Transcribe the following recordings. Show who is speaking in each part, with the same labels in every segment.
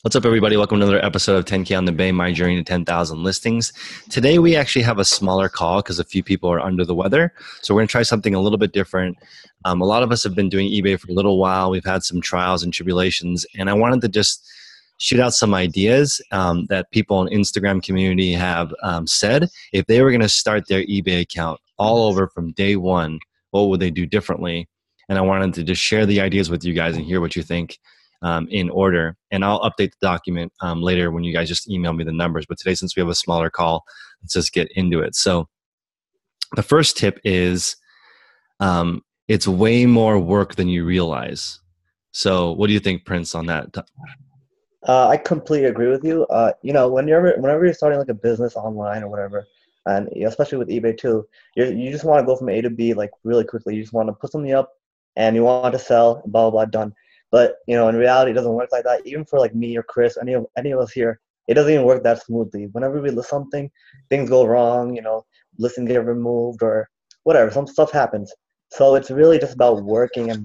Speaker 1: What's up, everybody? Welcome to another episode of 10K on the Bay, my journey to 10,000 listings. Today, we actually have a smaller call because a few people are under the weather. So we're going to try something a little bit different. A lot of us have been doing eBay for a little while. We've had some trials and tribulations, and I wanted to just shoot out some ideas that people in Instagram community have said. If they were going to start their eBay account all over from day one, what would they do differently? And I wanted to just share the ideas with you guys and hear what you think in order. And I'll update the document later when you guys just email me the numbers. But today, since we have a smaller call, let's just get into it. So the first tip is it's way more work than you realize. So what do you think, Prince, on that?
Speaker 2: I completely agree with you. Whenever you're starting like a business online or whatever, and especially with eBay too, you just want to go from A to B like really quickly. You just want to put something up, and you want to sell, blah blah blah, done. But in reality, it doesn't work like that. Even for like me or Chris, any of us here, it doesn't even work that smoothly. Whenever we list something, things go wrong. Listings get removed or whatever. Some stuff happens. So it's really just about working and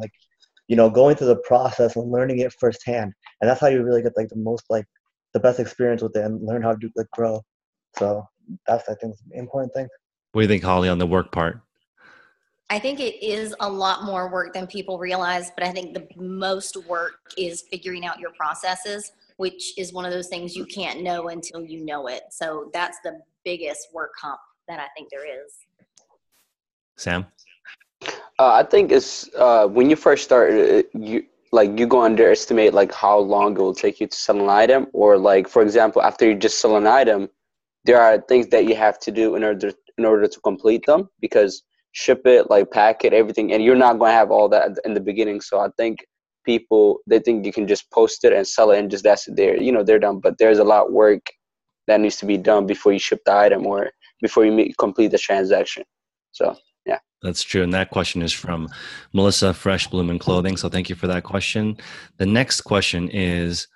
Speaker 2: going through the process and learning it firsthand. And that's how you really get like the best experience with it and learn how to grow. So that's, I think, the important thing.
Speaker 1: What do you think, Holly, on the work part?
Speaker 3: I think it is a lot more work than people realize, but I think the most work is figuring out your processes, which is one of those things you can't know until you know it. So that's the biggest work hump that I think there is.
Speaker 1: Sam?
Speaker 4: I think it's when you first start, you go underestimate like how long it will take you to sell an item, or like, for example, after you just sell an item, there are things that you have to do in order to complete them, because ship it, like pack it, everything, and you're not going to have all that in the beginning. So I think they think you can just post it and sell it and just that's it, they're done. But there's a lot of work that needs to be done before you ship the item or before you complete the transaction. So yeah.
Speaker 1: That's true. And that question is from Melissa, Fresh Bloom and Clothing. So thank you for that question. The next question is,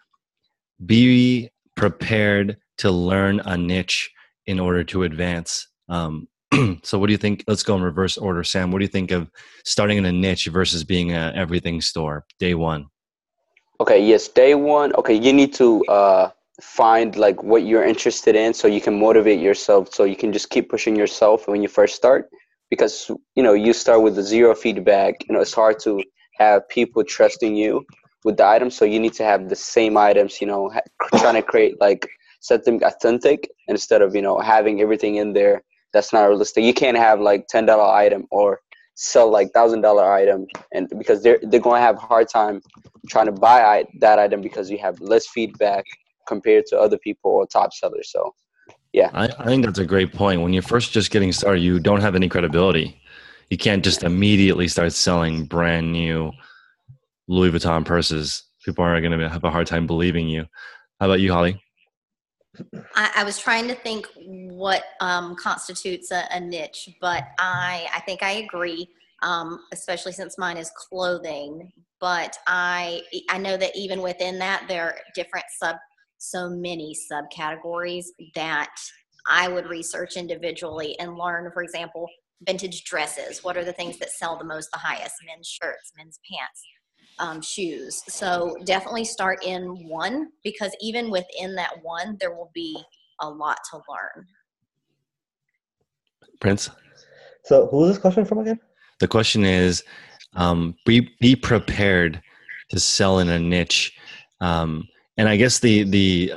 Speaker 1: be prepared to learn a niche in order to advance. So what do you think? Let's go in reverse order. Sam, what do you think of starting in a niche versus being an everything store day one?
Speaker 4: Okay, yes, day one. Okay, you need to find like what you're interested in so you can motivate yourself, so you can just keep pushing yourself when you first start. Because, you start with the zero feedback, it's hard to have people trusting you with the items. So you need to have the same items, trying to create something authentic instead of, having everything in there that's not realistic. You can't have like $10 item or sell like $1,000 item, and because they're going to have a hard time trying to buy that item because you have less feedback compared to other people or top sellers. So yeah.
Speaker 1: I think that's a great point. When you're first just getting started, you don't have any credibility. You can't just immediately start selling brand new Louis Vuitton purses. People are going to have a hard time believing you. How about you, Holly?
Speaker 3: I was trying to think what constitutes a niche, but I think I agree, especially since mine is clothing. But I know that even within that, there are different so many subcategories that I would research individually and learn. For example, vintage dresses. What are the things that sell the most, the highest? Men's shirts, men's pants, shoes. So definitely start in one, because even within that one, there will be a lot to learn.
Speaker 1: Prince?
Speaker 2: So who is this question from again?
Speaker 1: The question is, be prepared to sell in a niche. And I guess the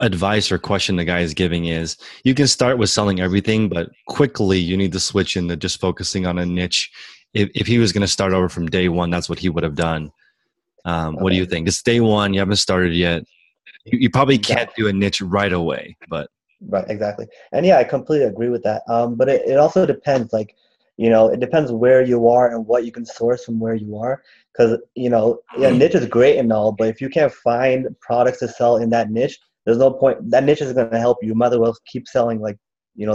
Speaker 1: advice or question the guy is giving is, you can start with selling everything, but quickly you need to switch into just focusing on a niche. If he was going to start over from day one, that's what he would have done. What do you think? It's day one. You haven't started yet. You probably can't do a niche right away, but.
Speaker 2: Right, exactly. And yeah, I completely agree with that. But it also depends, it depends where you are and what you can source from where you are. Because, niche is great and all, but if you can't find products to sell in that niche, there's no point. That niche is going to help you. You might as well keep selling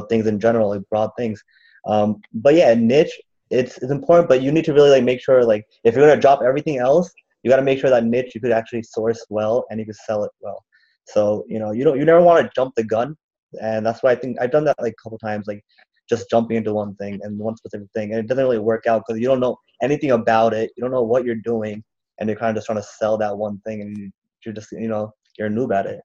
Speaker 2: things in general, like broad things. But yeah, niche, it's important, but you need to really make sure, if you're going to drop everything else, you got to make sure that niche you could actually source well and you could sell it well. So, you never want to jump the gun. And that's why I think I've done that a couple times, just jumping into one thing and one specific thing. And it doesn't really work out because you don't know anything about it. You don't know what you're doing. And you're kind of just trying to sell that one thing. And you're just, you're a noob at it.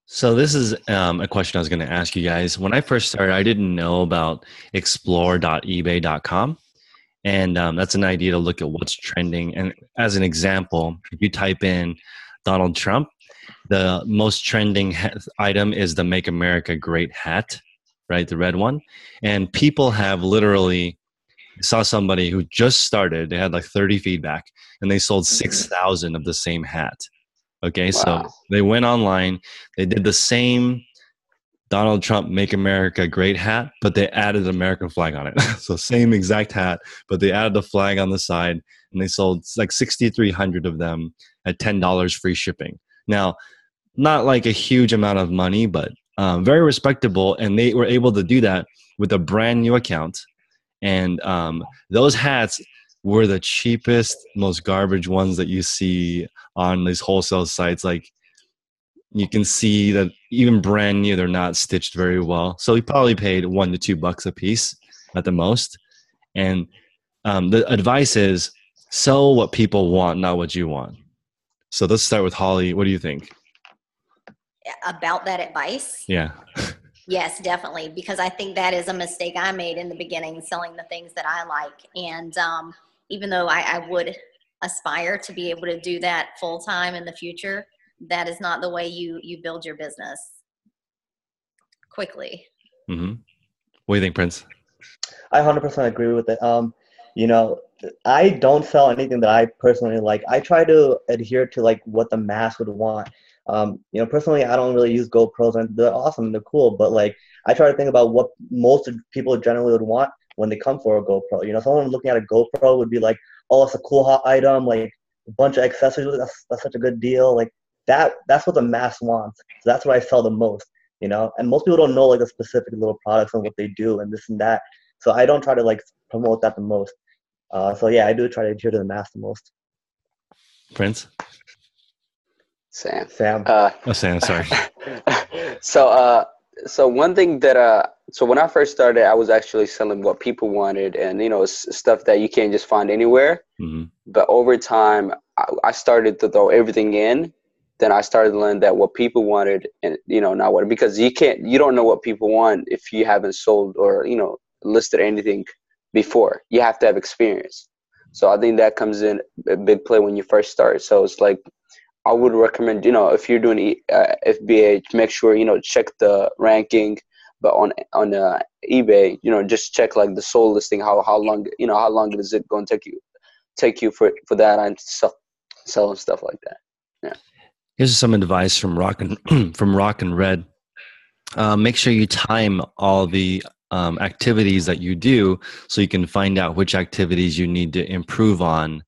Speaker 1: So this is a question I was going to ask you guys. When I first started, I didn't know about explore.ebay.com. And that's an idea to look at what's trending. And as an example, if you type in Donald Trump, the most trending item is the Make America Great hat, right? The red one. And people have literally, I saw somebody who just started, they had like 30 feedback, and they sold 6,000 of the same hat. Okay, so
Speaker 4: Wow.
Speaker 1: they went online, they did the same Donald Trump Make America Great hat, but they added an American flag on it. So same exact hat, but they added the flag on the side, and they sold like 6,300 of them at $10 free shipping. Now, not like a huge amount of money, but very respectable, and they were able to do that with a brand new account. And those hats were the cheapest, most garbage ones that you see on these wholesale sites. Like, you can see that even brand new, they're not stitched very well. So we probably paid $1 to $2 a piece at the most. And the advice is sell what people want, not what you want. So let's start with Holly. What do you think?
Speaker 3: About that advice?
Speaker 1: Yeah.
Speaker 3: Yes, definitely. Because I think that is a mistake I made in the beginning, selling the things that I like. And even though I would aspire to be able to do that full time in the future, that is not the way you build your business quickly.
Speaker 1: Mm-hmm. What do you think, Prince?
Speaker 2: I 100% agree with it. You know, I don't sell anything that I personally like. I try to adhere to like what the mass would want. You know, personally, I don't really use GoPros, and they're awesome and they're cool, but like I try to think about what most people generally would want when they come for a GoPro. You know, someone looking at a GoPro would be like, "Oh, it's a cool hot item, like a bunch of accessories. That's such a good deal." Like that's what the mass wants. So that's what I sell the most. You know, and most people don't know like the specific little products and what they do and this and that. So I don't try to like promote that the most. So yeah, I do try to adhere to the mass the most.
Speaker 1: Prince?
Speaker 2: Sam.
Speaker 1: Oh, Sam, sorry.
Speaker 4: So one thing that so when I first started, I was actually selling what people wanted, and you know, stuff that you can't just find anywhere.
Speaker 1: Mm-hmm.
Speaker 4: But over time, I started to throw everything in. Then I started to learn that what people wanted, and you know, not what, because you don't know what people want if you haven't sold or you know listed anything before. You have to have experience. So I think that comes in a big play when you first start. So it's like, I would recommend, you know, if you're doing FBA, make sure, you know, check the ranking, but on eBay, you know, just check like the sold listing, how long, you know, how long is it going to take you for that and sell and stuff like that. Yeah.
Speaker 1: Here's some advice from Rock and Red. Make sure you time all the activities that you do so you can find out which activities you need to improve on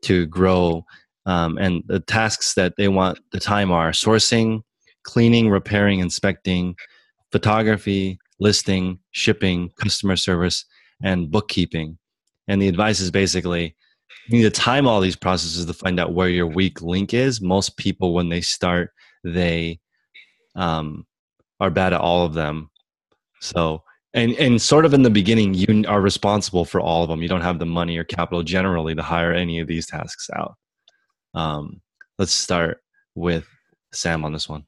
Speaker 1: to grow. And the tasks that they want the time are sourcing, cleaning, repairing, inspecting, photography, listing, shipping, customer service, and bookkeeping. And the advice is basically, you need to time all these processes to find out where your weak link is. Most people, when they start, they are bad at all of them. So, and sort of in the beginning, you are responsible for all of them. You don't have the money or capital generally to hire any of these tasks out. Let's start with Sam on this one.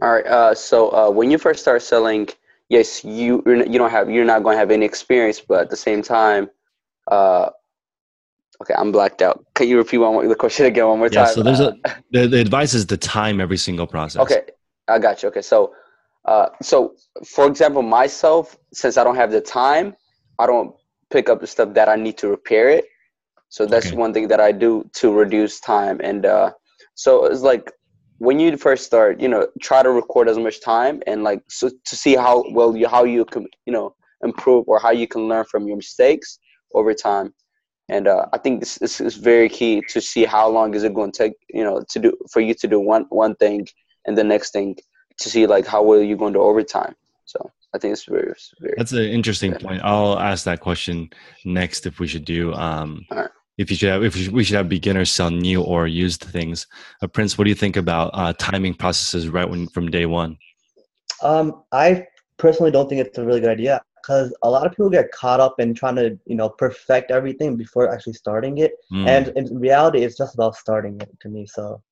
Speaker 4: All right. So when you first start selling, yes, you're not going to have any experience, but at the same time, okay, I'm blacked out. Can you repeat the question again one more time?
Speaker 1: Yeah. So there's the advice is to time every single process.
Speaker 4: Okay, I got you. Okay, so for example, myself, since I don't have the time, I don't pick up the stuff that I need to repair it. So that's one thing that I do to reduce time. And so it's like when you first start, you know, try to record as much time and like so to see how you can, you know, improve or how you can learn from your mistakes over time. And I think this is very key to see how long is it going to take, you know, for you to do one thing and the next thing to see like how well you're going to do over time. So I think it's very, very.
Speaker 1: That's an interesting point. I'll ask that question next if we should do.
Speaker 4: Right.
Speaker 1: If we should have beginners sell new or used things. Prince, what do you think about timing processes from day one?
Speaker 2: I personally don't think it's a really good idea because a lot of people get caught up in trying to, you know, perfect everything before actually starting it. And in reality, it's just about starting it to me. So.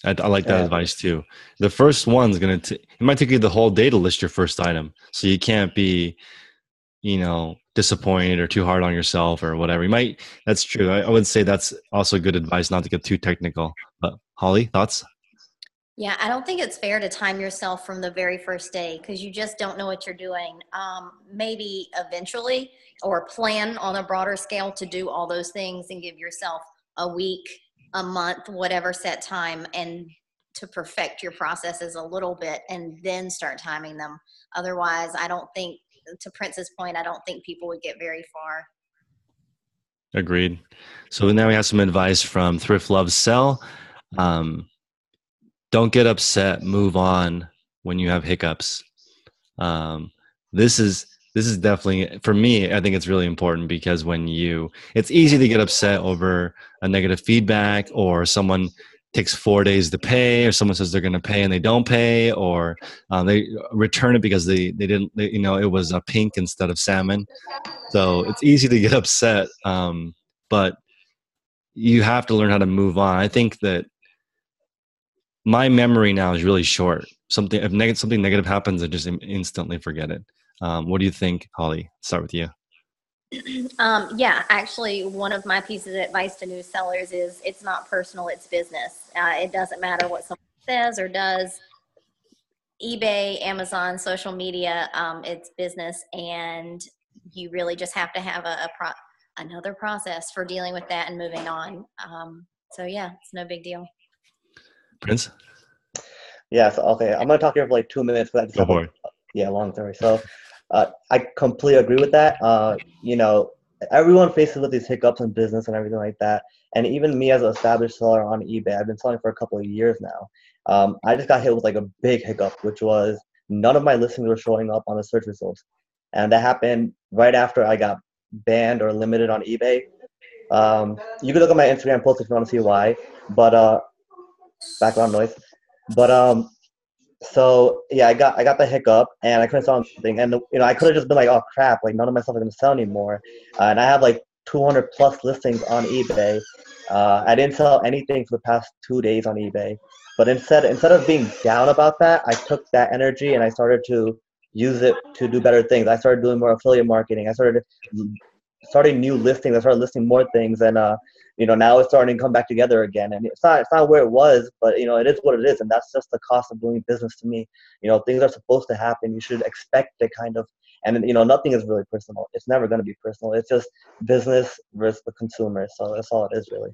Speaker 1: I like that
Speaker 2: Yeah.
Speaker 1: advice too. The first one's it might take you the whole day to list your first item, so you can't be, disappointed or too hard on yourself or whatever. That's true. I would say that's also good advice not to get too technical. But Holly, thoughts?
Speaker 3: Yeah, I don't think it's fair to time yourself from the very first day because you just don't know what you're doing. Maybe eventually, or plan on a broader scale to do all those things and give yourself a week, a month, whatever set time, and to perfect your processes a little bit and then start timing them. Otherwise, I don't think, to Prince's point, I don't think people would get very far.
Speaker 1: Agreed. So now we have some advice from Thrift Love Sell. Don't get upset. Move on when you have hiccups. This is definitely, for me, I think it's really important because it's easy to get upset over a negative feedback, or someone takes 4 days to pay, or someone says they're going to pay and they don't pay, or they return it because they didn't, it was a pink instead of salmon. So it's easy to get upset. But you have to learn how to move on. I think that my memory now is really short. If something negative happens, I just instantly forget it. What do you think, Holly? Start with you.
Speaker 3: Yeah, actually, one of my pieces of advice to new sellers is it's not personal, it's business. It doesn't matter what someone says or does. eBay, Amazon, social media, it's business, and you really just have to have another process for dealing with that and moving on. So yeah, it's no big deal.
Speaker 1: Prince?
Speaker 2: Yeah, so okay, I'm gonna talk here for like 2 minutes because I just
Speaker 1: Go
Speaker 2: have
Speaker 1: for it.
Speaker 2: long story. So I completely agree with that. Everyone faces with these hiccups in business and everything like that. And even me as an established seller on eBay, I've been selling for a couple of years now. I just got hit with like a big hiccup, which was none of my listings were showing up on the search results. And that happened right after I got banned or limited on eBay. You can look at my Instagram post if you want to see why, but background noise. But so yeah, I got the hiccup and I couldn't sell anything, and I could have just been like, oh crap, like none of my stuff is gonna sell anymore, and I have like 200 plus listings on eBay. I didn't sell anything for the past 2 days on eBay, but instead of being down about that, I took that energy and I started to use it to do better things. I started doing more affiliate marketing. I started starting new listings. I started listing more things, and now it's starting to come back together again. And it's not where it was, but it is what it is, and that's just the cost of doing business to me. Things are supposed to happen. You should expect it kind of, and nothing is really personal. It's never going to be personal. It's just business versus the consumer. So that's all it is really.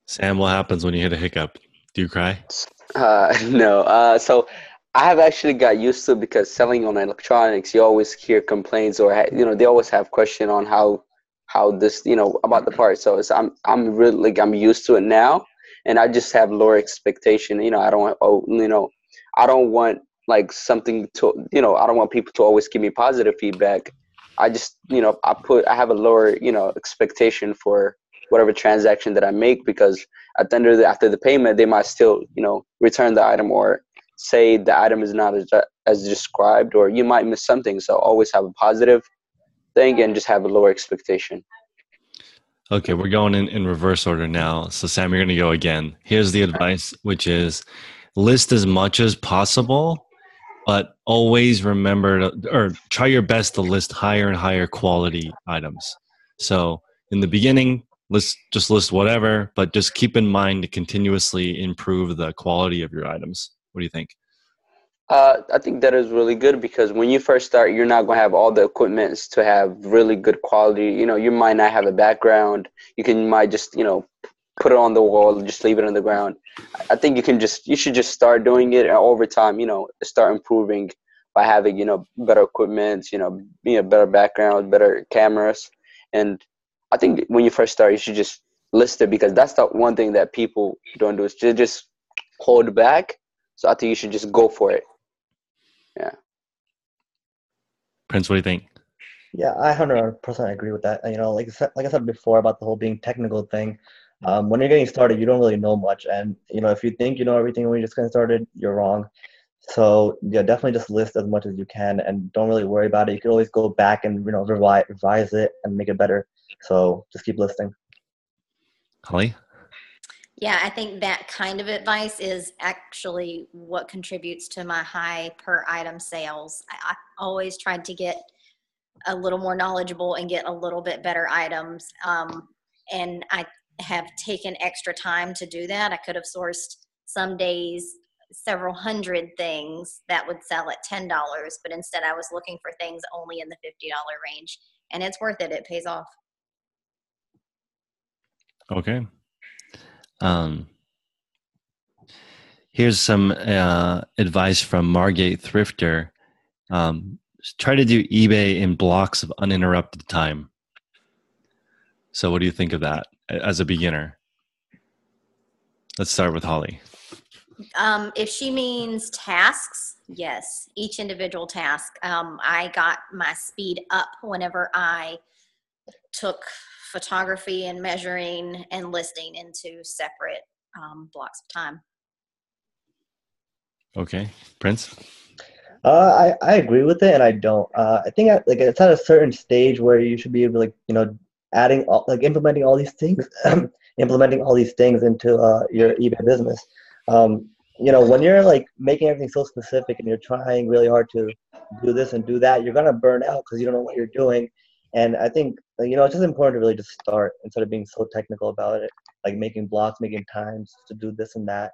Speaker 1: Sam, what happens when you hit a hiccup? Do you cry?
Speaker 4: No. So I have actually got used to, because selling on electronics, you always hear complaints, or they always have question on how this, about the part. So I'm really, like, I'm used to it now, and I just have lower expectation. I don't want, I don't want like something to, I don't want people to always give me positive feedback. I just, I have a lower, expectation for whatever transaction that I make, because at the end of after the payment, they might still, return the item, or say the item is not as described, or you might miss something. So always have a positive thing and just have a lower expectation.
Speaker 1: Okay, we're going in reverse order now. So Sam, you're going to go again. Here's the advice, which is list as much as possible, but always remember or try your best to list higher and higher quality items. So in the beginning, just list whatever, but just keep in mind to continuously improve the quality of your items. What do you think?
Speaker 4: I think that is really good, because when you first start, you're not going to have all the equipments to have really good quality. You might not have a background. You might just, put it on the wall, just leave it on the ground. I think you should just start doing it, and over time, start improving by having, better equipment, better background, better cameras. And I think when you first start, you should just list it, because that's the one thing that people don't do, is just hold back. So I think you should just go for it. Yeah.
Speaker 1: Prince, what do you think?
Speaker 2: Yeah, I 100% agree with that. Like I said before about the whole being technical thing. When you're getting started, you don't really know much, and if you think you know everything when you're just getting started, you're wrong. So yeah, definitely just list as much as you can, and don't really worry about it. You can always go back and revise it and make it better. So just keep listing.
Speaker 1: Holly?
Speaker 3: Yeah, I think that kind of advice is actually what contributes to my high per item sales. I always tried to get a little more knowledgeable and get a little bit better items. And I have taken extra time to do that. I could have sourced some days several hundred things that would sell at $10, but instead I was looking for things only in the $50 range. And it's worth it. It pays off.
Speaker 1: Okay. Here's some advice from Margate Thrifter. Try to do eBay in blocks of uninterrupted time. So what do you think of that as a beginner? Let's start with Holly.
Speaker 3: If she means tasks, yes, each individual task. I got my speed up whenever I took photography and measuring and listing into separate blocks of time.
Speaker 1: Okay, Prince?
Speaker 2: I agree with it, and I don't. I think like it's at a certain stage where you should be able to, like, you know, implementing all these things, implementing all these things into your eBay business. You know, when you're like making everything so specific and you're trying really hard to do this and do that, you're gonna burn out because you don't know what you're doing. And I think, you know, it's just important to really just start instead of being so technical about it, like making blocks, making times to do this and that.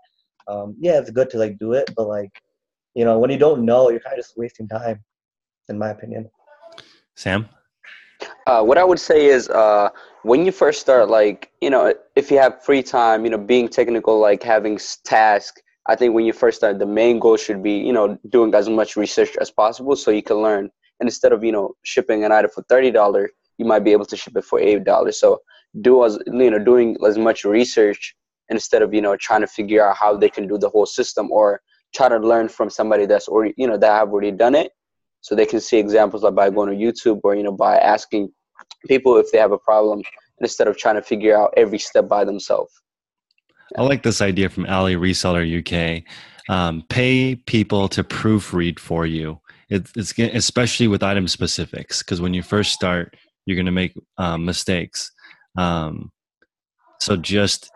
Speaker 2: Yeah, it's good to like do it, but like, you know, when you don't know, you're kind of just wasting time, in my opinion.
Speaker 1: Sam?
Speaker 4: What I would say is when you first start, like, you know, if you have free time, you know, being technical, like having tasks, I think when you first start, the main goal should be, you know, doing as much research as possible so you can learn. And instead of, you know, shipping an item for $30, you might be able to ship it for $8. So doing as much research instead of, you know, trying to figure out how they can do the whole system, or try to learn from somebody that's already, you know, that have already done it. So they can see examples, like by going to YouTube, or, you know, by asking people if they have a problem, instead of trying to figure out every step by themselves.
Speaker 1: I like this idea from Ali Reseller UK. Pay people to proofread for you. It's especially with item specifics, because when you first start, you're going to make mistakes. So just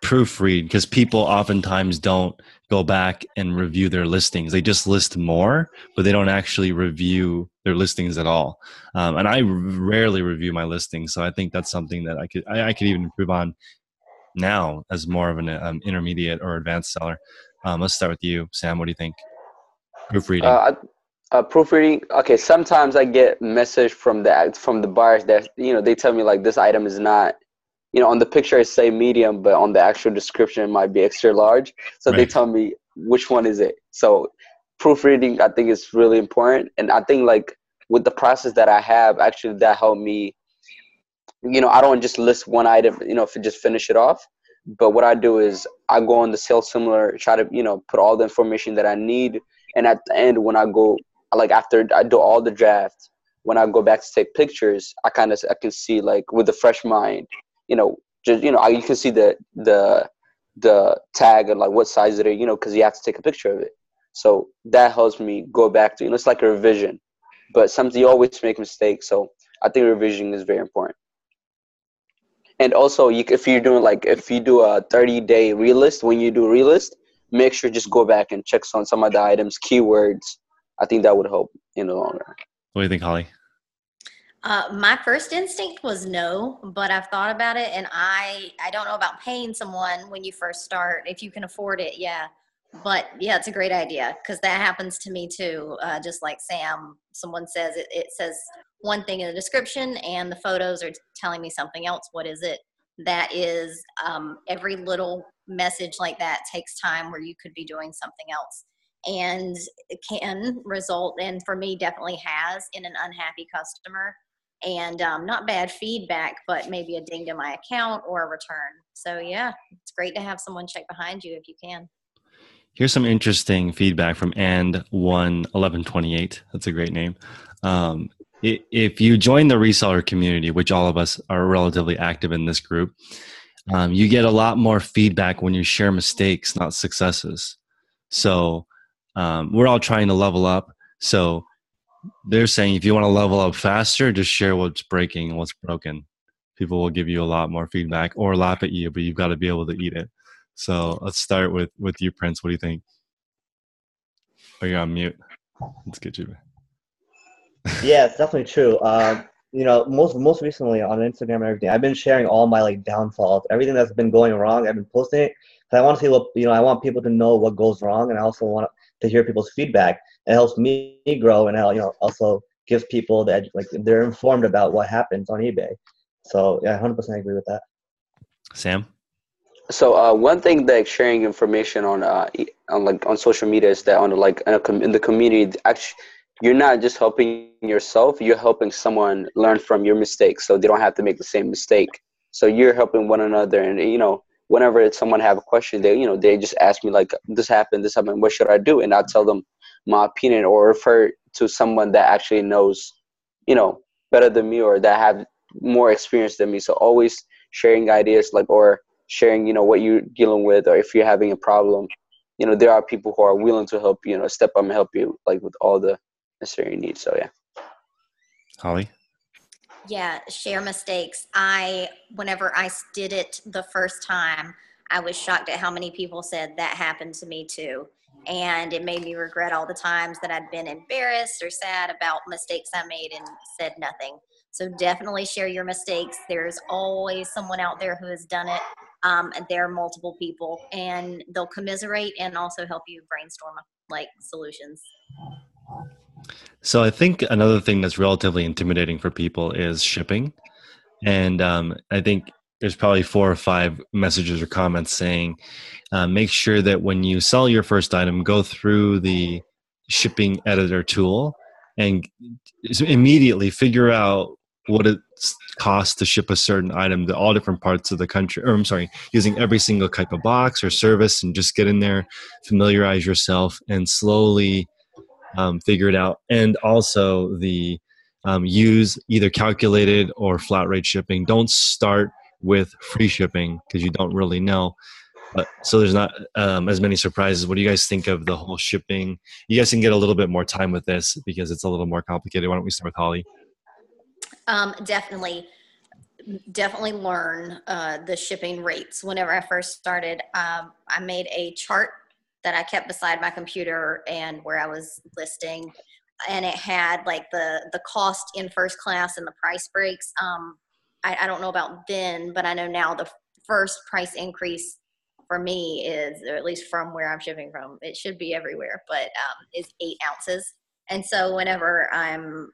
Speaker 1: proofread, because people oftentimes don't go back and review their listings. They just list more, but they don't actually review their listings at all. And I rarely review my listings, so I think that's something that I could even improve on now as more of an intermediate or advanced seller. Let's start with you, Sam. What do you think? Proofreading.
Speaker 4: Proofreading. Okay, sometimes I get message from the buyers that, you know, they tell me like this item is not, you know, on the picture it say medium, but on the actual description it might be extra large. So
Speaker 1: Right.
Speaker 4: They tell me which one is it. So proofreading, I think, is really important. And I think, like, with the process that I have, actually that helped me. You know, I don't just list one item, you know, just finish it off. But what I do is I go on the sales similar, try to, you know, put all the information that I need. And at the end, when I go, like, after I do all the draft, when I go back to take pictures, I can see, like, with a fresh mind, you know, just, you know, you can see the tag and like what size it is, you know, because you have to take a picture of it. So that helps me go back to, you know, it's like a revision. But sometimes you always make mistakes. So I think revision is very important. And also, if you're doing, like, if you do a 30-day relist, when you do a relist, make sure just go back and check on some of the items, keywords. I think that would help in the long run.
Speaker 1: What do you think, Holly?
Speaker 3: My first instinct was no, but I've thought about it, and I don't know about paying someone when you first start. If you can afford it, yeah. But yeah, it's a great idea, because that happens to me too. Just like Sam, someone says it says one thing in the description and the photos are telling me something else. What is it? That is, every little message like that takes time where you could be doing something else. And it can result, and for me definitely has, in an unhappy customer. And not bad feedback, but maybe a ding to my account or a return. So yeah, it's great to have someone check behind you if you can.
Speaker 1: Here's some interesting feedback from And11128. That's a great name. If you join the reseller community, which all of us are relatively active in this group, you get a lot more feedback when you share mistakes, not successes. So we're all trying to level up. So they're saying if you want to level up faster, just share what's breaking and what's broken. People will give you a lot more feedback or laugh at you, but you've got to be able to eat it. So let's start with you, Prince. What do you think? Oh, you're on mute. Let's get you.
Speaker 2: Yeah, it's definitely true. Most recently on Instagram and everything, I've been sharing all my like downfalls, everything that's been going wrong. I've been posting it because I want to see what I want people to know what goes wrong, and I also want to hear people's feedback. It helps me grow, and also gives people that like they're informed about what happens on eBay. So yeah, 100% agree with that.
Speaker 1: Sam?
Speaker 4: So one thing that sharing information on social media is that in the community, actually, you're not just helping yourself, you're helping someone learn from your mistakes so they don't have to make the same mistake. So you're helping one another, and whenever someone have a question, they just ask me like, this happened, what should I do? And I tell them my opinion or refer to someone that actually knows, better than me or that have more experience than me. So always sharing ideas or sharing, what you're dealing with, or if you're having a problem, there are people who are willing to help you, step up and help you like with all the necessary needs. So yeah.
Speaker 1: Holly?
Speaker 3: Yeah, share mistakes. Whenever I did it the first time, I was shocked at how many people said that happened to me too. And it made me regret all the times that I'd been embarrassed or sad about mistakes I made and said nothing. So definitely share your mistakes. There's always someone out there who has done it. And there are multiple people, and they'll commiserate and also help you brainstorm like solutions.
Speaker 1: So I think another thing that's relatively intimidating for people is shipping. And I think there's probably 4 or 5 messages or comments saying, make sure that when you sell your first item, go through the shipping editor tool and immediately figure out what it costs to ship a certain item to all different parts of the country, or I'm sorry, using every single type of box or service, and just get in there, familiarize yourself, and slowly figure it out. And also the use either calculated or flat rate shipping. Don't start with free shipping because you don't really know. But so there's not as many surprises. What do you guys think of the whole shipping? You guys can get a little bit more time with this because it's a little more complicated. Why don't we start with Holly?
Speaker 3: Definitely learn the shipping rates. Whenever I first started, I made a chart that I kept beside my computer and where I was listing, and it had like the cost in first class and the price breaks. I don't know about then, but I know now the first price increase for me is, or at least from where I'm shipping from, it should be everywhere, but is 8 ounces. And so whenever I'm,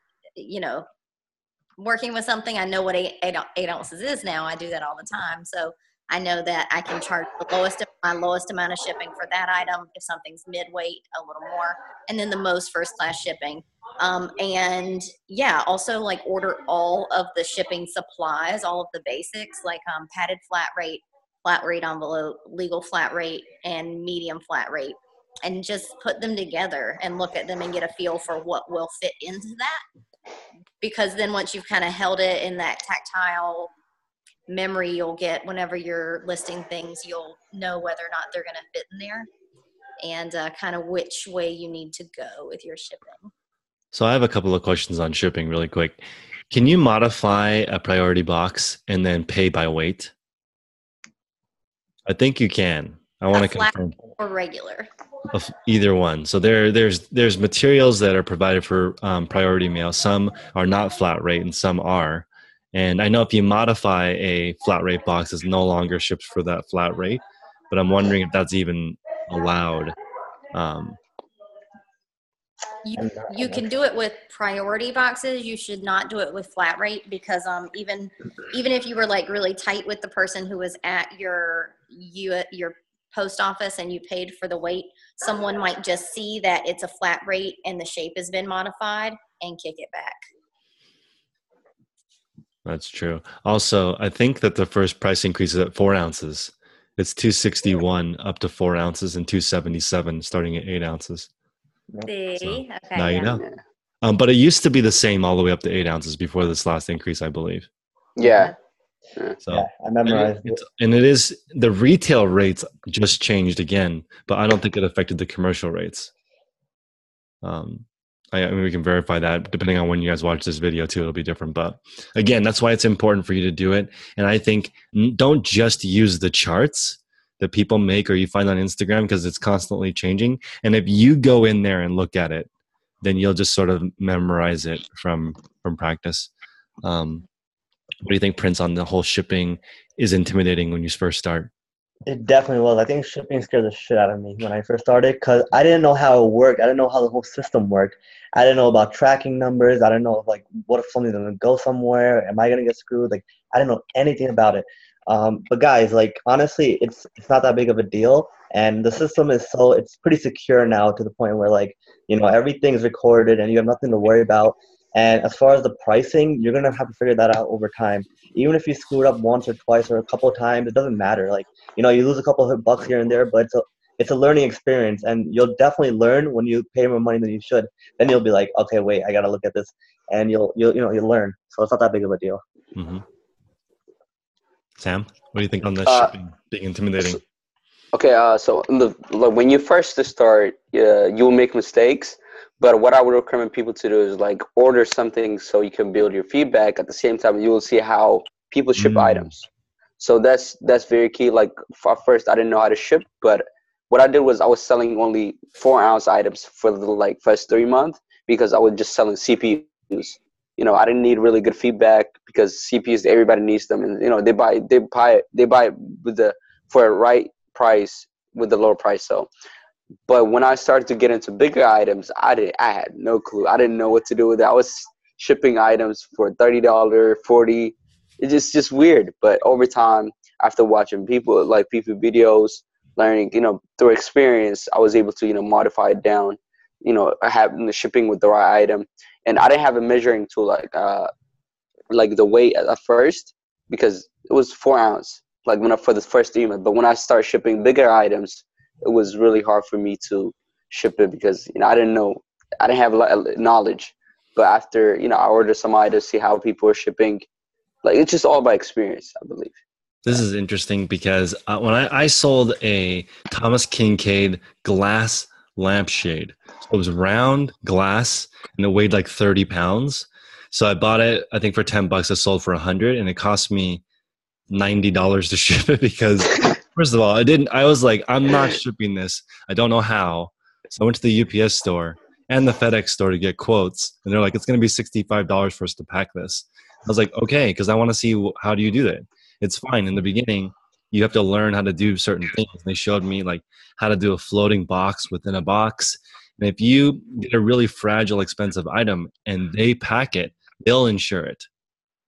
Speaker 3: working with something, I know what eight ounces is now. I do that all the time. So I know that I can charge my lowest amount of shipping for that item. If something's mid-weight, a little more, and then the most first-class shipping. And yeah, also like order all of the shipping supplies, all of the basics, like padded flat rate envelope, legal flat rate, and medium flat rate, and just put them together and look at them and get a feel for what will fit into that. Because then once you've kind of held it in that tactile memory you'll get whenever you're listing things, you'll know whether or not they're going to fit in there and kind of which way you need to go with your shipping.
Speaker 1: So I have a couple of questions on shipping really quick. Can you modify a priority box and then pay by weight? I think you can. I want to confirm.
Speaker 3: Or regular?
Speaker 1: Of either one. So there's materials that are provided for priority mail. Some are not flat rate and some are. And I know if you modify a flat rate box, it no longer ships for that flat rate. But I'm wondering if that's even allowed.
Speaker 3: You can do it with priority boxes. You should not do it with flat rate because even if you were like really tight with the person who was at your post office and you paid for the weight, someone might just see that it's a flat rate and the shape has been modified and kick it back.
Speaker 1: That's true. Also, I think that the first price increase is at 4 ounces. It's $261 up to 4 ounces and $277 starting at 8 ounces.
Speaker 3: See?
Speaker 1: So,
Speaker 3: okay.
Speaker 1: Now you know. But it used to be the same all the way up to 8 ounces before this last increase, I believe.
Speaker 4: Yeah.
Speaker 1: So
Speaker 2: yeah, I memorized it.
Speaker 1: And it is, the retail rates just changed again, but I don't think it affected the commercial rates. I mean, we can verify that depending on when you guys watch this video too, it'll be different. But again, that's why it's important for you to do it. And I think don't just use the charts, that people make or you find on Instagram because it's constantly changing. And if you go in there and look at it, then you'll just sort of memorize it from practice. What do you think, Prince, on the whole shipping is intimidating when you first start?
Speaker 2: It definitely was. I think shipping scared the shit out of me when I first started because I didn't know how it worked. I didn't know how the whole system worked. I didn't know about tracking numbers. I didn't know like what if something's gonna go somewhere? Am I gonna get screwed? Like I didn't know anything about it. But guys, like honestly, it's not that big of a deal, and the system is it's pretty secure now to the point where like everything's recorded and you have nothing to worry about. And as far as the pricing, you're gonna have to figure that out over time. Even if you screw it up once or twice or a couple of times, it doesn't matter. Like you lose a couple of bucks here and there, but it's a learning experience, and you'll definitely learn when you pay more money than you should. Then you'll be like, okay, wait, I gotta look at this, and you'll learn. So it's not that big of a deal.
Speaker 1: Mm-hmm. Sam, what do you think on the shipping being intimidating?
Speaker 4: So like when you first start, you will make mistakes. But what I would recommend people to do is like order something so you can build your feedback. At the same time, you will see how people ship items. So that's very key. Like at first, I didn't know how to ship, but what I did was I was selling only 4-ounce items for the like first 3 months because I was just selling CPUs. I didn't need really good feedback because CPUs, everybody needs them, and they buy with for a right price with the lower price. So. But when I started to get into bigger items, I had no clue. I didn't know what to do with it. I was shipping items for $30, $40. It's just weird. But over time, after watching people videos, learning, through experience, I was able to, modify it down, having the shipping with the right item. And I didn't have a measuring tool like the weight at first because it was 4-ounce, like for the first 3 months. But when I started shipping bigger items, it was really hard for me to ship it because I didn't know, I didn't have a lot of knowledge. But after I ordered some items, see how people are shipping, like it's just all by experience, I believe.
Speaker 1: This is interesting because when I sold a Thomas Kincaid glass lampshade, it was round glass and it weighed like 30 pounds. So I bought it, I think for $10. I sold for $100, and it cost me $90 to ship it because first of all, I was like, I'm not shipping this. I don't know how. So I went to the UPS store and the FedEx store to get quotes. And they're like, it's going to be $65 for us to pack this. I was like, okay, because I want to see how do you do that. It's fine. In the beginning, you have to learn how to do certain things. They showed me like how to do a floating box within a box. And if you get a really fragile, expensive item and they pack it, they'll insure it.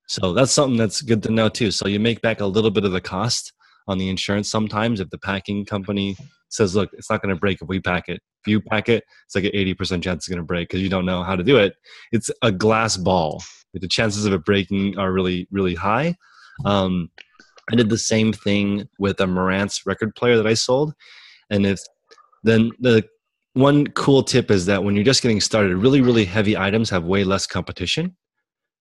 Speaker 1: So that's something that's good to know too. So you make back a little bit of the cost on the insurance sometimes if the packing company says, look, it's not going to break if we pack it. If you pack it, it's like an 80% chance it's going to break because you don't know how to do it. It's a glass ball. The chances of it breaking are really, really high. I did the same thing with a Marantz record player that I sold. And then the one cool tip is that when you're just getting started, really, really heavy items have way less competition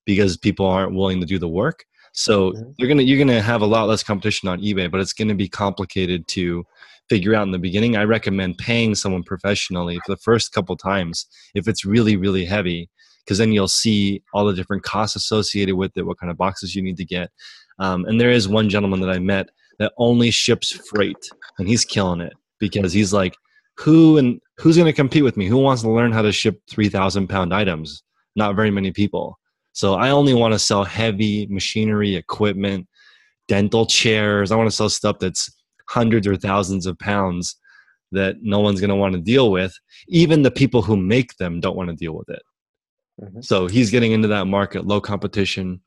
Speaker 1: because people aren't willing to do the work. So you're gonna have a lot less competition on eBay, but it's gonna be complicated to figure out in the beginning. I recommend paying someone professionally for the first couple times if it's really, really heavy, because then you'll see all the different costs associated with it, what kind of boxes you need to get. And there is one gentleman that I met that only ships freight, and he's killing it because he's like, who's gonna compete with me? Who wants to learn how to ship 3,000-pound items? Not very many people. So I only want to sell heavy machinery, equipment, dental chairs. I want to sell stuff that's hundreds or thousands of pounds that no one's going to want to deal with. Even the people who make them don't want to deal with it. So he's getting into that market, low competition.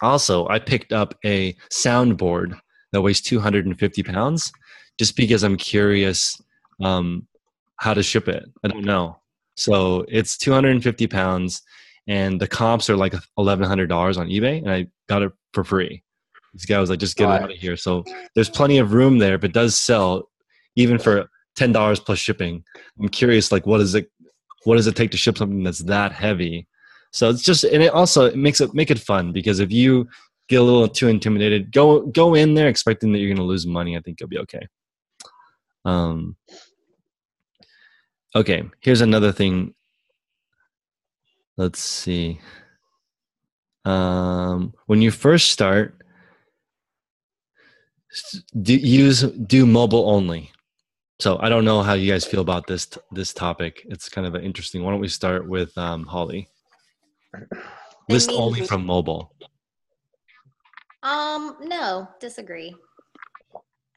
Speaker 1: Also, I picked up a soundboard that weighs 250 pounds just because I'm curious how to ship it. I don't know. So it's 250 pounds. And the comps are like $1,100 on eBay, and I got it for free. This guy was like, just get it out of here. So there's plenty of room there, but it does sell even for $10 plus shipping. I'm curious, like, what does it take to ship something that's that heavy? So it's just, and it makes it make it fun, because if you get a little too intimidated, go in there expecting that you're going to lose money. I think you'll be okay. Okay, here's another thing. Let's see. When you first start, Do mobile only. So I don't know how you guys feel about this topic. It's kind of an interesting. Why don't we start with Holly?
Speaker 3: They
Speaker 1: List
Speaker 3: mean,
Speaker 1: only from mobile.
Speaker 3: no, disagree.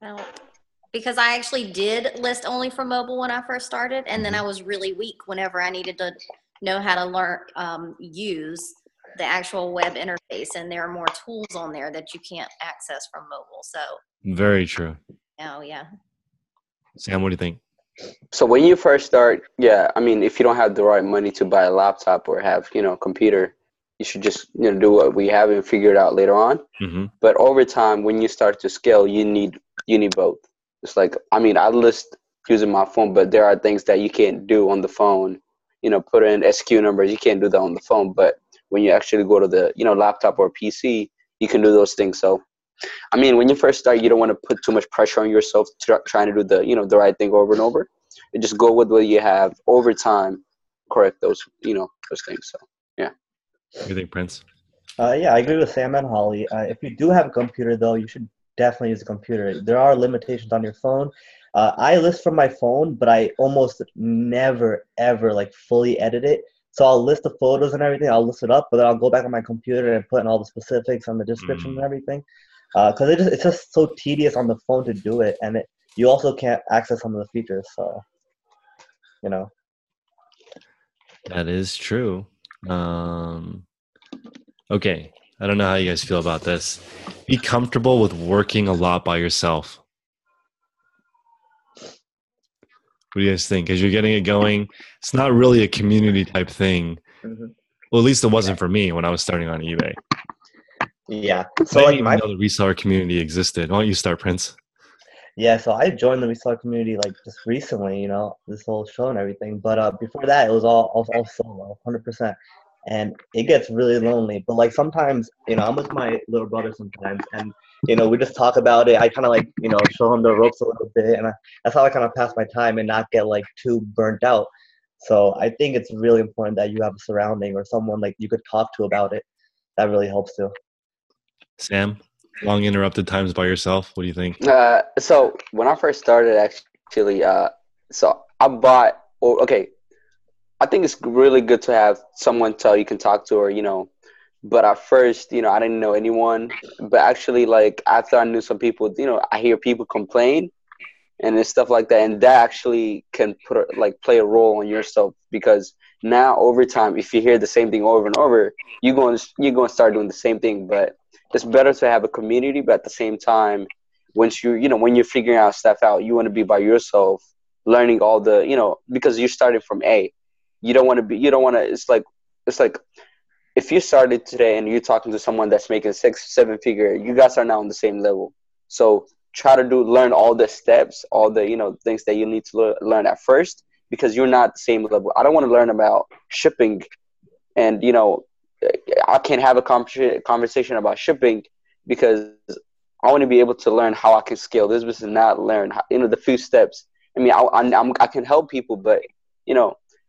Speaker 3: I don't, because I actually did list only from mobile when I first started, and then I was really weak whenever I needed to know how to learn, use the actual web interface, and there are more tools on there that you can't access from mobile. So
Speaker 1: Very true.
Speaker 3: oh yeah.
Speaker 1: Sam, what do you think?
Speaker 4: So when you first start, yeah, I mean, if you don't have the right money to buy a laptop or have, a computer, you should just, do what we have and figure it out later on.
Speaker 1: Mm-hmm.
Speaker 4: But over time, when you start to scale, you need both. It's like, I mean, I list using my phone, but there are things that you can't do on the phone. Put in SQ numbers, you can't do that on the phone. But when you actually go to the, laptop or PC, you can do those things. So I mean, when you first start, you don't want to put too much pressure on yourself trying to do the right thing over and over. You just go with what you have. Over time, correct those things. So yeah.
Speaker 1: What do you think, Prince?
Speaker 2: Yeah, I agree with Sam and Holly. If you do have a computer, though, you should definitely use a computer. There are limitations on your phone. I list from my phone, but I almost never, ever fully edit it. So I'll list the photos and everything. I'll list it up, but then I'll go back on my computer and put in all the specifics and the description and everything. Because it's just so tedious on the phone to do it, and you also can't access some of the features. So,
Speaker 1: That is true. Okay, I don't know how you guys feel about this. Be comfortable with working a lot by yourself. What do you guys think? As you're getting it going, it's not really a community type thing.
Speaker 2: Mm-hmm.
Speaker 1: Well, at least it wasn't for me when I was starting on eBay.
Speaker 2: Yeah.
Speaker 1: So I didn't even know the reseller community existed. Why don't you start, Prince?
Speaker 2: Yeah, so I joined the reseller community just recently, this whole show and everything. But before that, it was all solo, 100%. And it gets really lonely. But sometimes, I'm with my little brother sometimes, and we just talk about it. I kind of show him the ropes a little bit, and that's how I kind of pass my time and not get too burnt out. So I think it's really important that you have a surrounding or someone you could talk to about it. That really helps too.
Speaker 1: Sam, long interrupted times by yourself. What do you think?
Speaker 4: So when I first started, actually, so I bought. Okay, I think it's really good to have someone you can talk to, or But at first, I didn't know anyone. But actually, after I knew some people, I hear people complain and stuff like that, and that actually can play a role on yourself, because now over time, if you hear the same thing over and over, you're going to start doing the same thing. But it's better to have a community, but at the same time, once when you're figuring out stuff out, you want to be by yourself, learning all the because you're starting from A. You don't want to. It's like if you started today and you're talking to someone that's making 6-7 figure, you guys are now on the same level. So try to learn all the steps, all the things that you need to learn at first, because you're not the same level. I don't want to learn about shipping, and I can't have a conversation about shipping, because I want to be able to learn how I can scale this business, not learn the few steps. I mean, I can help people, but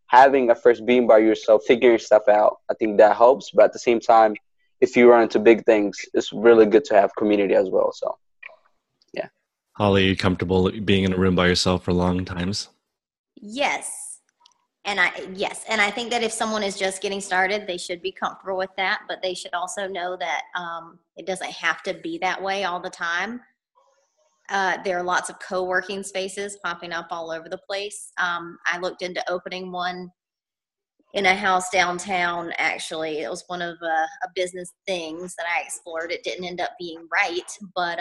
Speaker 4: having a first being by yourself, figuring stuff out, I think that helps. But at the same time, if you run into big things, it's really good to have community as well. So, yeah.
Speaker 1: Holly, are you comfortable being in a room by yourself for long times?
Speaker 3: Yes. And I think that if someone is just getting started, they should be comfortable with that, but they should also know that it doesn't have to be that way all the time. There are lots of co-working spaces popping up all over the place. I looked into opening one in a house downtown. Actually, it was one of a business things that I explored. It didn't end up being right, but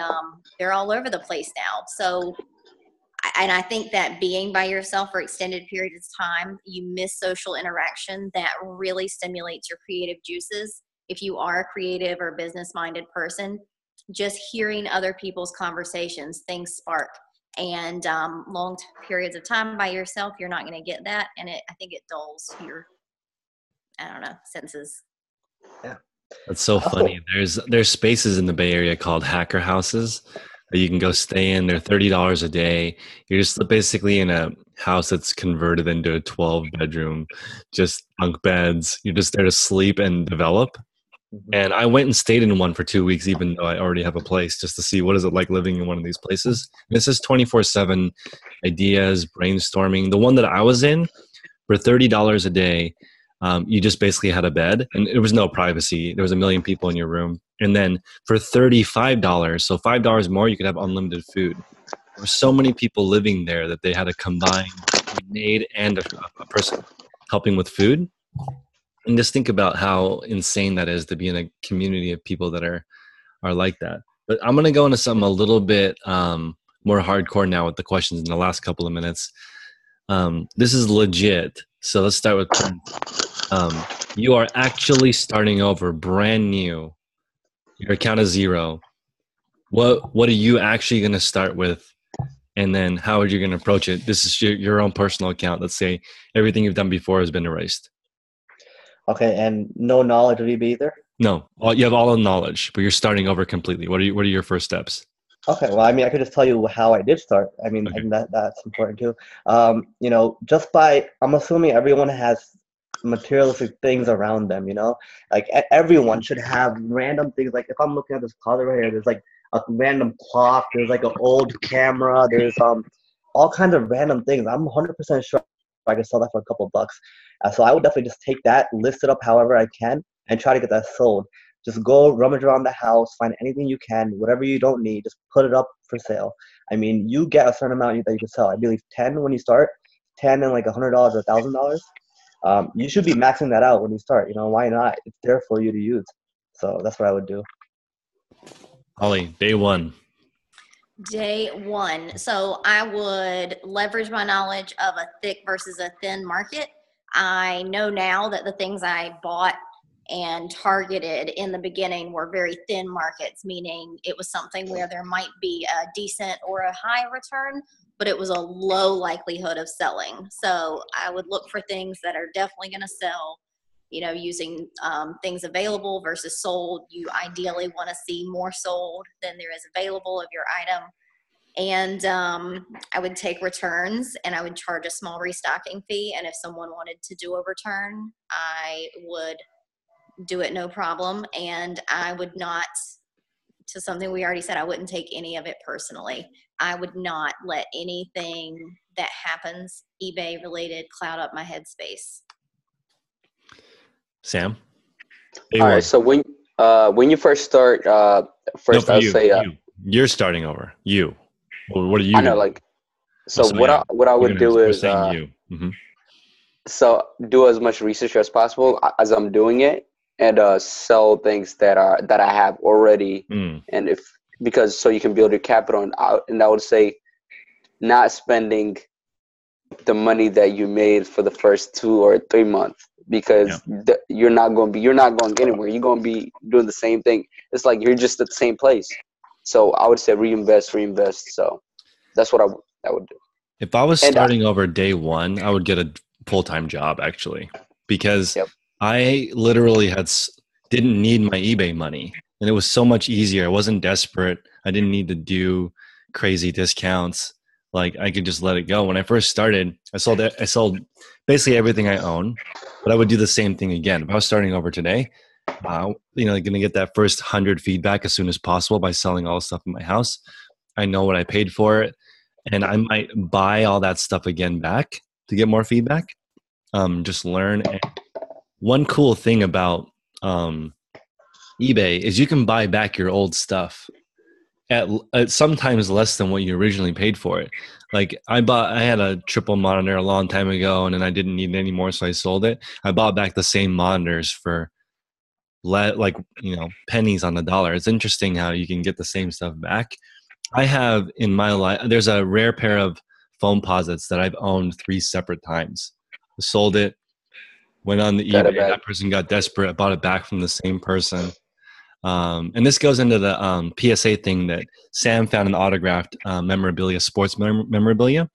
Speaker 3: they're all over the place now. So, and I think that being by yourself for extended periods of time, you miss social interaction that really stimulates your creative juices. If you are a creative or business-minded person, just hearing other people's conversations, things spark. And long periods of time by yourself, you're not going to get that. And I think it dulls your, senses.
Speaker 2: Yeah.
Speaker 1: That's so funny. There's spaces in the Bay Area called hacker houses that you can go stay in. They're $30 a day. You're just basically in a house that's converted into a 12-bedroom, just bunk beds. You're just there to sleep and develop. And I went and stayed in one for 2 weeks, even though I already have a place, just to see what is it like living in one of these places. And this is 24/7 ideas, brainstorming. The one that I was in, for $30 a day, you just basically had a bed, and there was no privacy. There was a million people in your room. And then for $35, so $5 more, you could have unlimited food. There were so many people living there that they had a combined maid and a person helping with food. And just think about how insane that is to be in a community of people that are like that. But I'm going to go into something a little bit more hardcore now with the questions in the last couple of minutes. This is legit. So let's start with you are actually starting over, brand new. Your account is zero. What are you actually going to start with? And then how are you going to approach it? This is your own personal account. Let's say everything you've done before has been erased.
Speaker 2: Okay, and no knowledge of eBay either?
Speaker 1: No, you have all the knowledge, but you're starting over completely. What are your first steps?
Speaker 2: Okay, well, I mean, I could just tell you how I did start. I mean,
Speaker 1: Okay.
Speaker 2: and that's important too. Just I'm assuming everyone has materialistic things around them, like everyone should have random things. Like if I'm looking at this closet right here, there's like a random clock, there's like an old camera, there's all kinds of random things. I'm 100% sure I could sell that for a couple bucks. So I would definitely just take that, list it up however I can, and try to get that sold. Just go rummage around the house, find anything you can, whatever you don't need, just put it up for sale. I mean, you get a certain amount that you can sell. I believe 10 when you start, 10 and like $100 or $1,000. You should be maxing that out when you start. Why not? It's there for you to use. So that's what I would do.
Speaker 1: Holly, day one.
Speaker 3: Day one. So I would leverage my knowledge of a thick versus a thin market. I know now that the things I bought and targeted in the beginning were very thin markets, meaning it was something where there might be a decent or a high return, but it was a low likelihood of selling. So I would look for things that are definitely going to sell, using things available versus sold. You ideally want to see more sold than there is available of your item. And I would take returns and I would charge a small restocking fee. And if someone wanted to do a return, I would do it no problem. And I would not, to something we already said, I wouldn't take any of it personally. I would not let anything that happens eBay related cloud up my headspace.
Speaker 1: Sam?
Speaker 4: All right. So when you first start, first I'll say
Speaker 1: you're starting over. You. Well, what are you?
Speaker 4: I know, like. So what I would do is
Speaker 1: you. Mm-hmm.
Speaker 4: So do as much research as possible as I'm doing it, and sell things that I have already, and because so you can build your capital, and I would say not spending the money that you made for the first 2 or 3 months, because you're not going anywhere. You're going to be doing the same thing. It's like you're just at the same place. So I would say reinvest. So that's what I would do.
Speaker 1: If I was starting over day one, I would get a full-time job actually, because I literally didn't need my eBay money, and it was so much easier. I wasn't desperate. I didn't need to do crazy discounts. Like I could just let it go. When I first started, I sold basically everything I own, but I would do the same thing again. If I was starting over today, going to get that first 100 feedback as soon as possible by selling all the stuff in my house. I know what I paid for it, and I might buy all that stuff again back to get more feedback. Just learn. And one cool thing about eBay is you can buy back your old stuff at sometimes less than what you originally paid for it. Like I had a triple monitor a long time ago, and then I didn't need it anymore, so I sold it. I bought back the same monitors for pennies on the dollar. It's interesting how you can get the same stuff back. I have in my life, there's a rare pair of foam posits that I've owned 3 separate times. I sold it, went on the eBay, that person got desperate, I bought it back from the same person. And this goes into the PSA thing that Sam found an autographed memorabilia, sports memorabilia.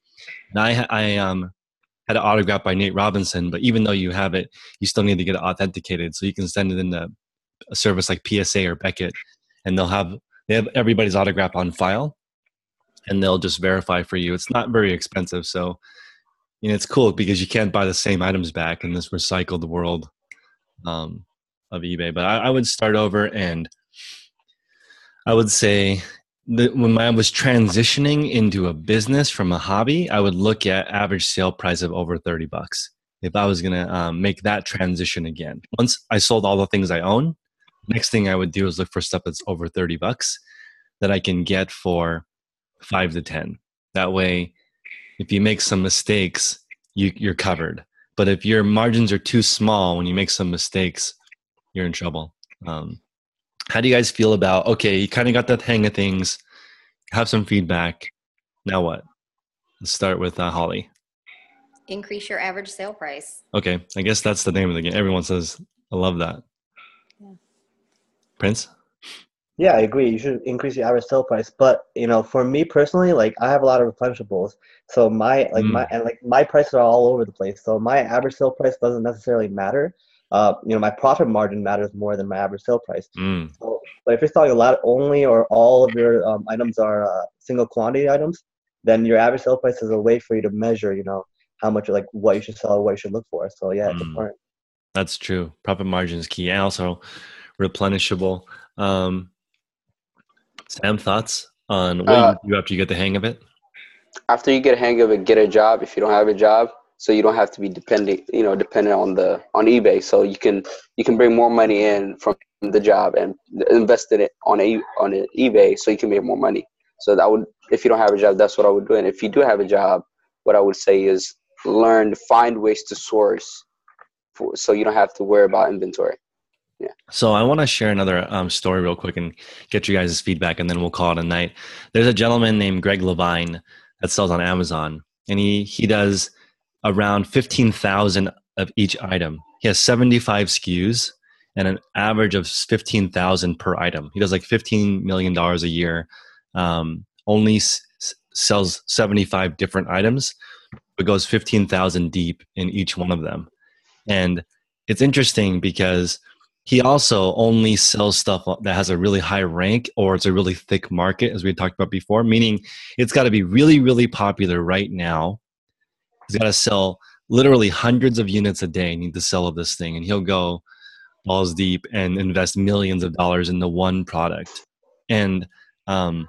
Speaker 1: And I had an autograph by Nate Robinson, but even though you have it, you still need to get it authenticated. So you can send it in a service like PSA or Beckett, and they have everybody's autograph on file, and they'll just verify for you. It's not very expensive, so it's cool because you can't buy the same items back in this recycled world. of eBay, but I would start over, and I would say that when I was transitioning into a business from a hobby, I would look at average sale price of over $30 if I was going to make that transition again. Once I sold all the things I own, next thing I would do is look for stuff that's over $30 that I can get for 5 to 10. That way, if you make some mistakes, you're covered. But if your margins are too small, when you make some mistakes, you're in trouble. How do you guys feel about, okay, you kind of got the hang of things, have some feedback. Now what? Let's start with Holly.
Speaker 3: Increase your average sale price.
Speaker 1: Okay, I guess that's the name of the game. Everyone says, I love that.
Speaker 3: Yeah.
Speaker 1: Prince?
Speaker 2: Yeah, I agree. You should increase your average sale price. But for me personally, like I have a lot of replenishables, so my prices are all over the place. So my average sale price doesn't necessarily matter. My profit margin matters more than my average sale price. So, but if you're selling a lot only, or all of your items are single quantity items, then your average sale price is a way for you to measure, how much, like what you should sell, what you should look for. So yeah, it's important.
Speaker 1: That's true. Profit margin is key, and also replenishable. Sam, thoughts on what you do after you get the hang of it?
Speaker 4: After you get a hang of it, get a job if you don't have a job, so you don't have to be dependent on eBay. So you can bring more money in from the job and invest in it on eBay, so you can make more money. So if you don't have a job, that's what I would do. And if you do have a job, what I would say is find ways to source, so you don't have to worry about inventory. Yeah.
Speaker 1: So I want to share another story real quick and get you guys' feedback, and then we'll call it a night. There's a gentleman named Greg Levine that sells on Amazon, and he does around 15,000 of each item. He has 75 SKUs and an average of 15,000 per item. He does like $15 million a year. Only sells 75 different items, but goes 15,000 deep in each one of them. And it's interesting because he also only sells stuff that has a really high rank, or it's a really thick market, as we talked about before, meaning it's got to be really, really popular right now. He's got to sell literally hundreds of units a day, need to sell of this thing. And he'll go balls deep and invest millions of dollars into one product. And I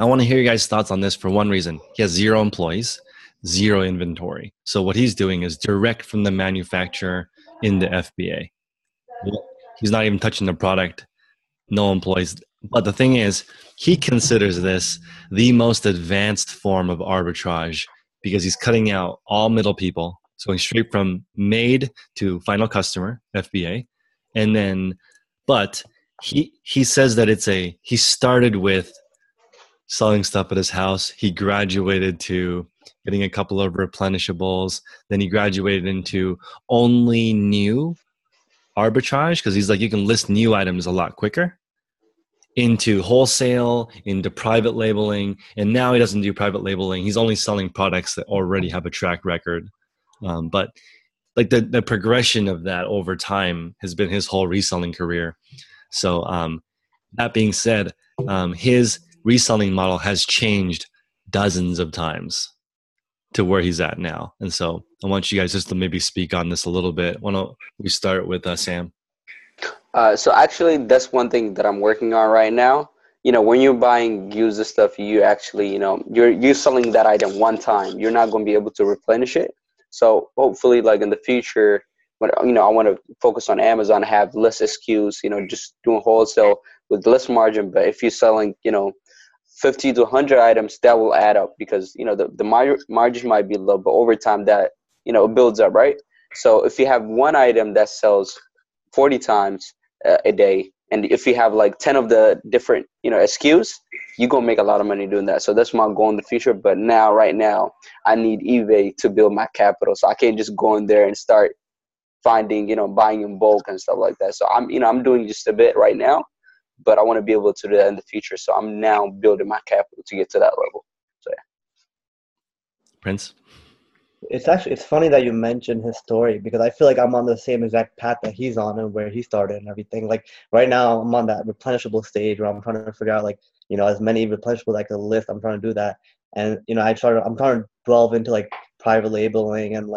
Speaker 1: want to hear you guys' thoughts on this for one reason. He has 0 employees, 0 inventory. So what he's doing is direct from the manufacturer into FBA. He's not even touching the product, no employees. But the thing is, he considers this the most advanced form of arbitrage because he's cutting out all middle people. So going straight from made to final customer, FBA. And then, but he says that he started with selling stuff at his house. He graduated to getting a couple of replenishables. Then he graduated into only new arbitrage, because he's like, you can list new items a lot quicker, into wholesale, into private labeling. And now he doesn't do private labeling. He's only selling products that already have a track record. But like the progression of that over time has been his whole reselling career. So that being said, his reselling model has changed dozens of times to where he's at now. And so I want you guys just to maybe speak on this a little bit. Why don't we start with Sam?
Speaker 4: So actually, that's one thing that I'm working on right now. When you're buying used stuff, you actually, you're selling that item one time. You're not going to be able to replenish it. So hopefully, like in the future, when I want to focus on Amazon, have less SKUs, just doing wholesale with less margin. But if you're selling, 50 to 100 items, that will add up, because the margin might be low, but over time that it builds up, right? So if you have one item that sells 40 times a day, and if you have like 10 of the different SKUs, you're gonna make a lot of money doing that. So that's my goal in the future. But right now I need eBay to build my capital, so I can't just go in there and start finding buying in bulk and stuff like that. So I'm doing just a bit right now, but I want to be able to do that in the future. So I'm now building my capital to get to that level. So yeah.
Speaker 1: Prince?
Speaker 2: It's funny that you mentioned his story, because I feel like I'm on the same exact path that he's on and where he started and everything. Like right now I'm on that replenishable stage where I'm trying to figure out as many replenishables I could list. I'm trying to do that. And I'm trying to delve into like private labeling and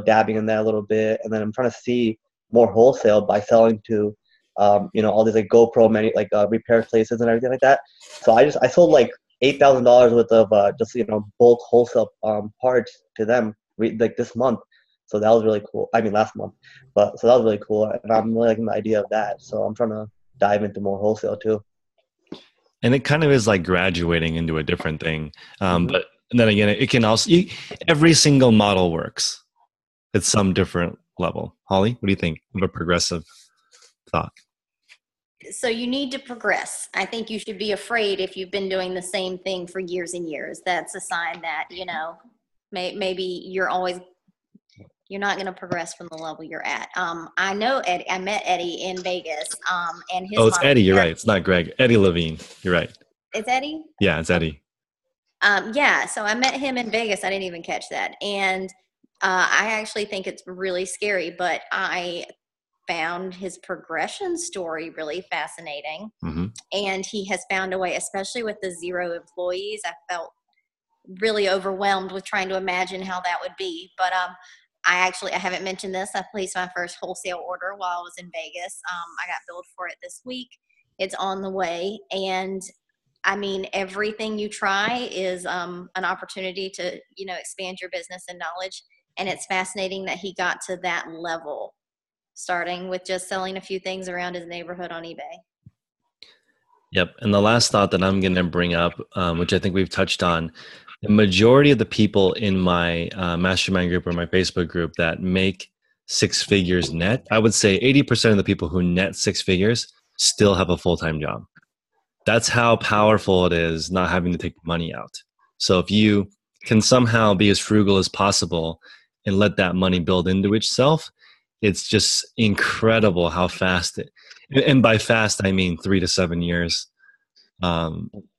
Speaker 2: dabbing in that a little bit. And then I'm trying to see more wholesale by selling to, all these like GoPro repair places and everything like that. So I sold like $8,000 worth of bulk wholesale parts to them like this month. So that was really cool. I mean last month, but so that was really cool, and I'm really liking the idea of that. So I'm trying to dive into more wholesale too.
Speaker 1: And it kind of is like graduating into a different thing.
Speaker 2: Mhm.
Speaker 1: But then again, it can also, every single model works at some different level. Holly, what do you think of a progressive thought?
Speaker 3: So you need to progress. I think you should be afraid if you've been doing the same thing for years and years. That's a sign that, maybe you're not going to progress from the level you're at. I know Eddie. I met Eddie in Vegas, and his
Speaker 1: Oh, it's
Speaker 3: model.
Speaker 1: Eddie. You're right. It's not Greg. Eddie Levine. You're right.
Speaker 3: It's Eddie?
Speaker 1: Yeah, it's Eddie.
Speaker 3: Yeah, so I met him in Vegas. I didn't even catch that. And I actually think it's really scary, but I found his progression story really fascinating.
Speaker 1: Mm-hmm.
Speaker 3: And he has found a way, especially with the 0 employees. I felt really overwhelmed with trying to imagine how that would be. But I haven't mentioned this. I placed my first wholesale order while I was in Vegas. I got billed for it this week. It's on the way. And I mean, everything you try is an opportunity to, expand your business and knowledge. And it's fascinating that he got to that level, starting with just selling a few things around his neighborhood on eBay.
Speaker 1: Yep. And the last thought that I'm going to bring up, which I think we've touched on, the majority of the people in my mastermind group or my Facebook group that make 6 figures net, I would say 80% of the people who net 6 figures still have a full-time job. That's how powerful it is not having to take money out. So if you can somehow be as frugal as possible and let that money build into itself, it's just incredible how fast and by fast, I mean 3 to 7 years,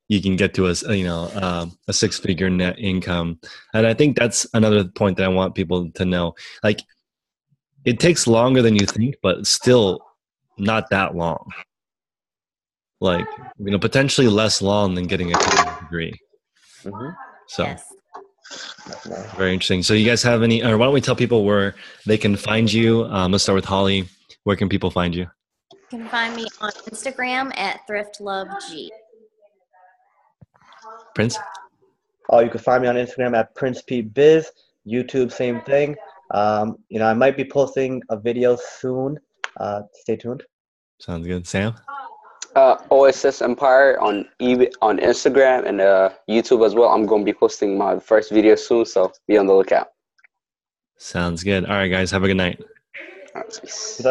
Speaker 1: you can get to a 6-figure net income. And I think that's another point that I want people to know. Like, it takes longer than you think, but still not that long. Like, potentially less long than getting a college degree.
Speaker 2: Mm-hmm.
Speaker 1: So,
Speaker 3: yes.
Speaker 1: Very interesting. So you guys have any, or why don't we tell people where they can find you? Let's start with Holly. Where can people find you?
Speaker 3: You can find me on Instagram at ThriftLoveG.
Speaker 1: Prince?
Speaker 2: Oh, you can find me on Instagram at PrincePBiz. YouTube, same thing. I might be posting a video soon. Stay tuned.
Speaker 1: Sounds good. Sam?
Speaker 4: OSS Empire on eBay, on Instagram, and YouTube as well. I'm going to be posting my first video soon, so be on the lookout.
Speaker 1: Sounds good. All right, guys. Have a good night.
Speaker 4: All right, peace.